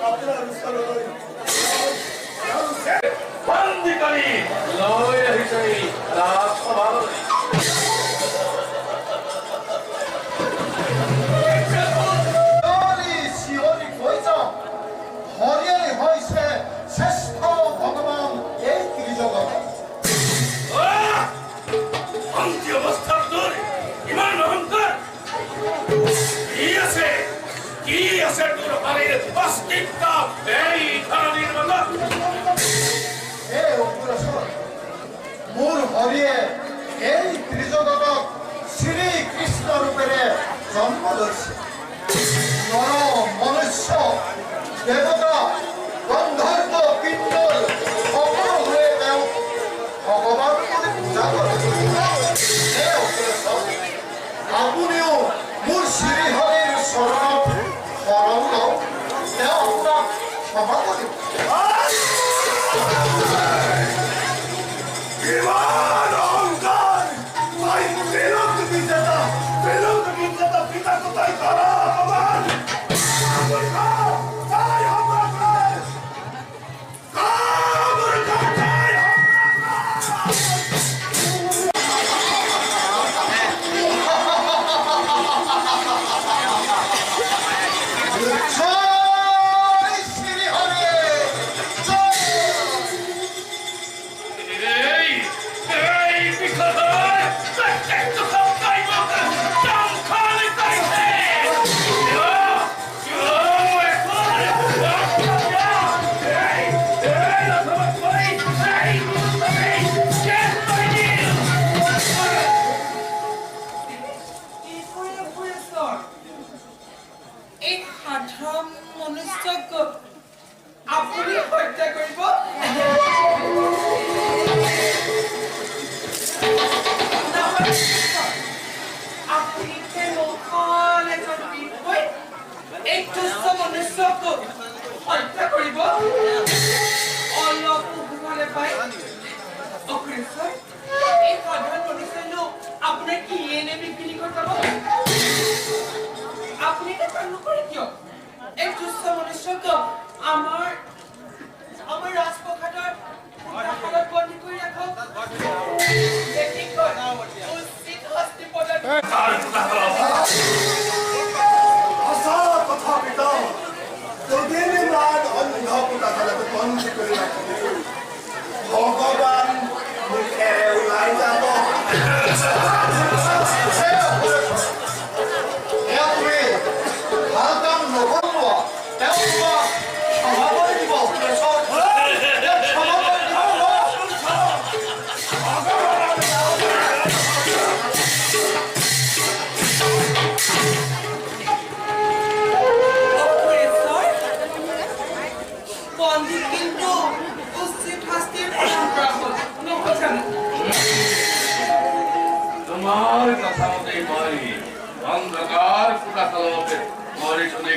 আপনার স্থলে বন্দিকারী লয় হিসেবে রাজসভা মূল হরিয়ে এই ত্রিজগত শ্রী কৃষ্ণ রূপে জন্ম ধরছে নর মনুষ্য দেবতা গন্ধর্ব কিন্নর সকল হয়ে দেও ভগবান বলে পূজা করে আপনিও মূল শ্রী হরির শরণ লও দেও আপনার ক্ষমা করি পিতা কোথায় তারা আমার ভগবান মুখে ওলাই যাব ভাল কাম নকৰিব ক্ষমা কৰি দিব তোমাৰ কথা মতে মাৰি অন্ধকাৰ ফুটা খালকে মৰে চলে